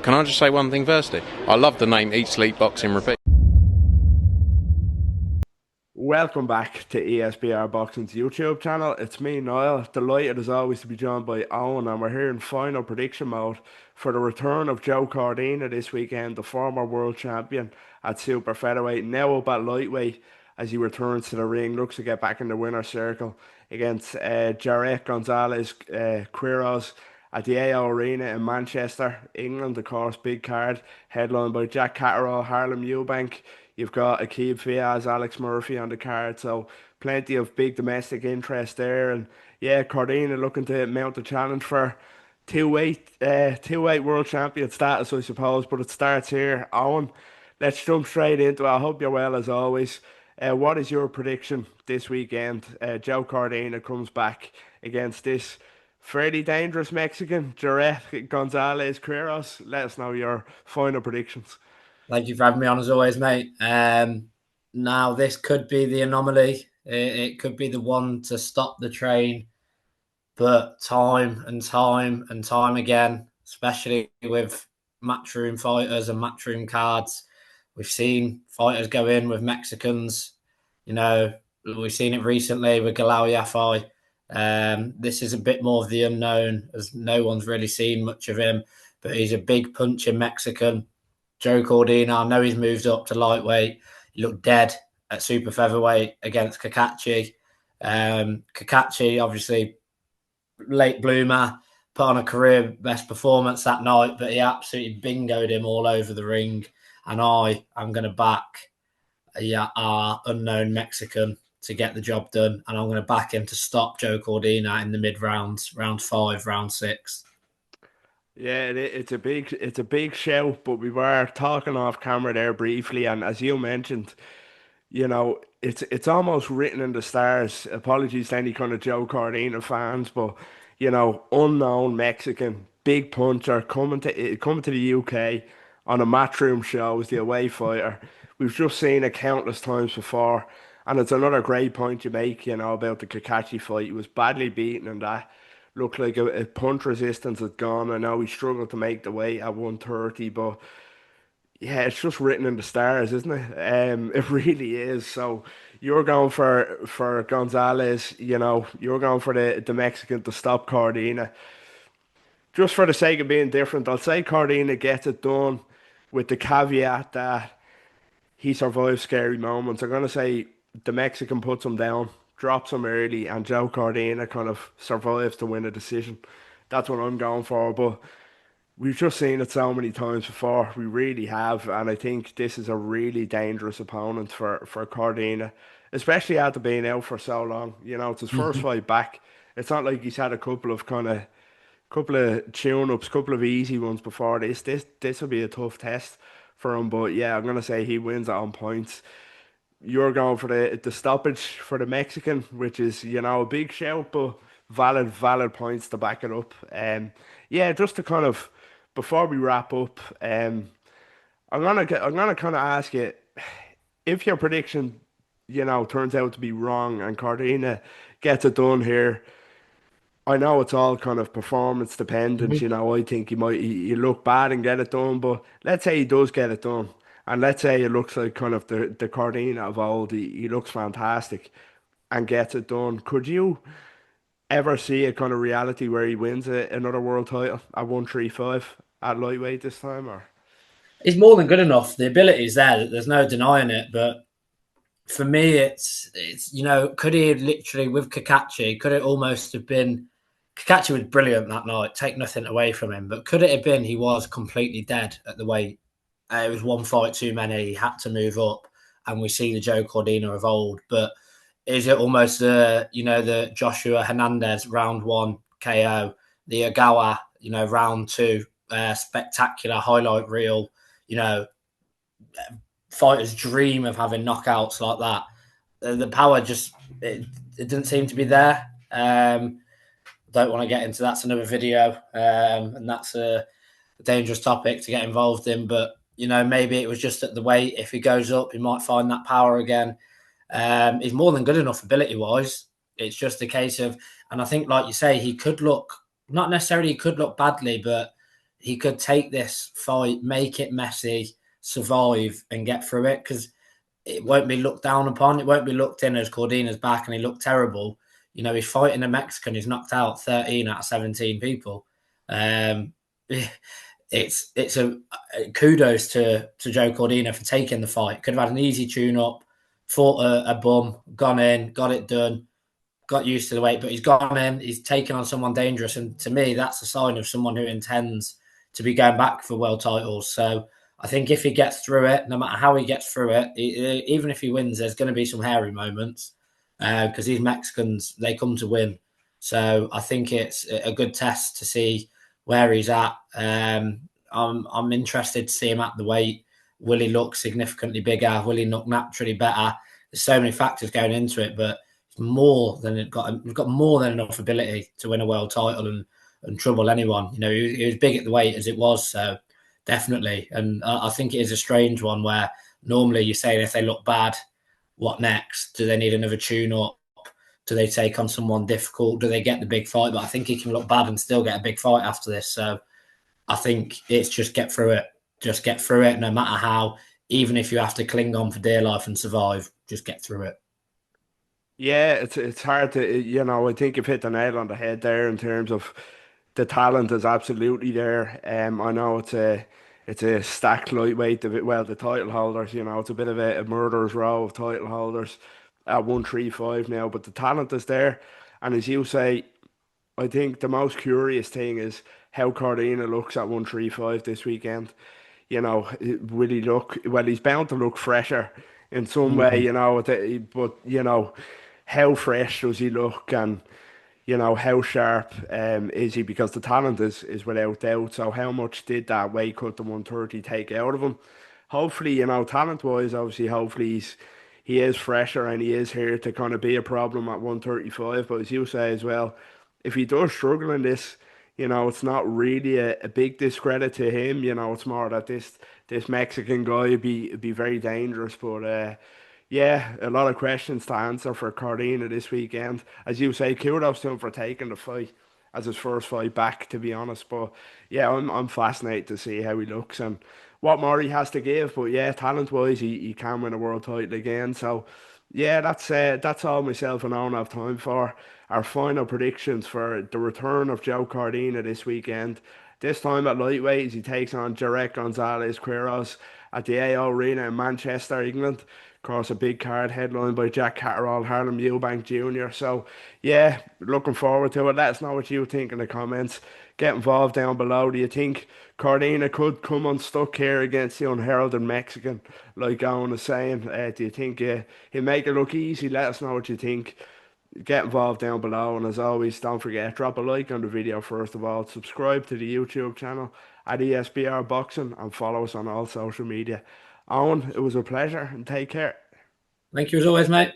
can I just say one thing firstly? I love the name Eat, Sleep, Boxing, Repeat. Welcome back to ESBR Boxing's YouTube channel. It's me, Niall. Delighted as always to be joined by Owen, and we're here in final prediction mode for the return of Joe Cordina this weekend, the former world champion at super featherweight, now up at lightweight as he returns to the ring, looks to get back in the winner's circle against Jaret, Gonzalez, Quiroz at the AO Arena in Manchester, England. Of course, big card headlined by Jack Catterall, Harlem Eubank. You've got Akib Fiaz, Alex Murphy on the card, so plenty of big domestic interest there. And yeah, Cordina looking to mount a challenge for two weight world champion status, I suppose. But it starts here. Owen, let's jump straight into it. I hope you're well as always. What is your prediction this weekend? Joe Cordina comes back against this fairly dangerous Mexican, Jaret Gonzalez Quiroz. Let us know your final predictions. Thank you for having me on as always, mate. Now, this could be the anomaly. It could be the one to stop the train. But time and time and time again, especially with matchroom fighters and matchroom cards, we've seen fighters go in with Mexicans. You know, we've seen it recently with Galao Yafai. This is a bit more of the unknown, as no one's really seen much of him. But he's a big punching Mexican. Joe Cordina, I know he's moved up to lightweight. He looked dead at super featherweight against Kakachi. Kakachi, obviously, late bloomer, put on a career best performance that night, but he absolutely bingoed him all over the ring. And I am going to back our unknown Mexican to get the job done. And I'm going to back him to stop Joe Cordina in the mid-rounds, round 5, round 6. Yeah, it's a big shout, but we were talking off camera there briefly, and as you mentioned, you know, it's almost written in the stars. Apologies to any kind of Joe Cordina fans, but you know, unknown Mexican, big puncher coming to the UK on a matchroom show as the away fighter. We've just seen it countless times before, and it's another great point you make, you know, about the Kakachi fight. He was badly beaten in that. Looked like a punch resistance had gone. I know he struggled to make the weight at 130, but yeah, it's just written in the stars, isn't it? It really is. So you're going for Gonzalez, you know, you're going for the Mexican to stop Cordina. Just for the sake of being different, I'll say Cordina gets it done with the caveat that he survives scary moments. I'm gonna say the Mexican puts him down, drops him early, and Joe Cordina kind of survives to win a decision. That's what I'm going for. But we've just seen it so many times before. We really have, and I think this is a really dangerous opponent for Cordina, especially after being out for so long. You know, it's his first fight back. It's not like he's had a couple of tune-ups, couple of easy ones before this. This will be a tough test for him. But yeah, I'm gonna say he wins it on points. You're going for the stoppage for the Mexican, which is, you know, a big shout, but valid points to back it up. Yeah, just to kind of before we wrap up, I'm gonna kind of ask you if your prediction, you know, turns out to be wrong and Cardina gets it done here. I know it's all kind of performance dependent. You know, I think he look bad and get it done, but let's say he does get it done, and let's say it looks like kind of the Cordina of old. He looks fantastic and gets it done. Could you ever see a kind of reality where he wins another world title at 135 at lightweight this time, or? He's more than good enough. The ability's there. There's no denying it. But for me, it's you know, could he have literally with Kakachi? Could it almost have been? Kakachi was brilliant that night. Take nothing away from him, but could it have been he was completely dead at the weight? It was one fight too many. He had to move up, and we see the Joe Cordina of old. But is it almost you know, the Joshua Hernandez round 1 KO, the Agawa, you know, round 2 spectacular highlight reel, you know, fighters dream of having knockouts like that. The power just it didn't seem to be there. Don't want to get into that's another video, and that's a dangerous topic to get involved in. But you know, maybe it was just at the weight. If he goes up, he might find that power again. He's more than good enough ability wise. It's just a case of, and I think, like you say, he could look not necessarily he could look badly, but he could take this fight, make it messy, survive, and get through it, because it won't be looked down upon. It won't be looked in as Cordina's back and he looked terrible. You know, he's fighting a Mexican who's knocked out 13 out of 17 people. It's a kudos to Joe Cordina for taking the fight. Could have had an easy tune-up, fought a bum, gone in, got it done, got used to the weight, but he's gone in, he's taken on someone dangerous, and to me, that's a sign of someone who intends to be going back for world titles. So I think if he gets through it, no matter how he gets through it, even if he wins, there's going to be some hairy moments, because these Mexicans, they come to win. So I think it's a good test to see where he's at. I'm interested to see him at the weight. Will he look significantly bigger? Will he look naturally better? There's so many factors going into it, but we've got more than enough ability to win a world title and trouble anyone. You know, he was big at the weight as it was, so definitely. And I think it is a strange one where normally you're saying if they look bad, what next? Do they need another tune-up? Do they take on someone difficult? Do they get the big fight? But I think he can look bad and still get a big fight after this. So I think it's just get through it. Just get through it, no matter how. Even if you have to cling on for dear life and survive, just get through it. Yeah, it's hard to, I think you've hit the nail on the head there in terms of the talent is absolutely there. I know it's a stacked lightweight. Well, the title holders, it's a bit of a murderer's row of title holders at 135 now, but the talent is there. And as you say, I think the most curious thing is how Cordina looks at 135 this weekend. Will he look, well, he's bound to look fresher in some way, Mm-hmm. but, how fresh does he look, and how sharp is he? Because the talent is without doubt. So how much did that weight cut to 130 take out of him? Hopefully, talent wise, obviously, hopefully he is fresher and he is here to kind of be a problem at 135. But as you say as well, if he does struggle in this, it's not really a big discredit to him. It's more that this Mexican guy would be very dangerous. But yeah, a lot of questions to answer for Cardina this weekend. As you say, kudos to him for taking the fight as his first fight back, to be honest. But yeah, I'm fascinated to see how he looks and what more he has to give. But yeah, talent wise, he can win a world title again. So yeah, that's all myself and Owen have time for. Our final predictions for the return of Joe Cardina this weekend. This time at lightweight, as he takes on Jaret Gonzalez Quiroz at the AO Arena in Manchester, England. Of course, a big card headlined by Jack Catterall, Harlem Eubank Jr. So, yeah, looking forward to it. Let us know what you think in the comments. Get involved down below. Do you think Cordina could come unstuck here against the unheralded Mexican, like Owen is saying? Do you think he'll make it look easy? Let us know what you think. Get involved down below, and as always, don't forget, drop a like on the video first of all, subscribe to the YouTube channel at ESBR Boxing, and follow us on all social media. Owen, it was a pleasure, and take care. Thank you as always, mate.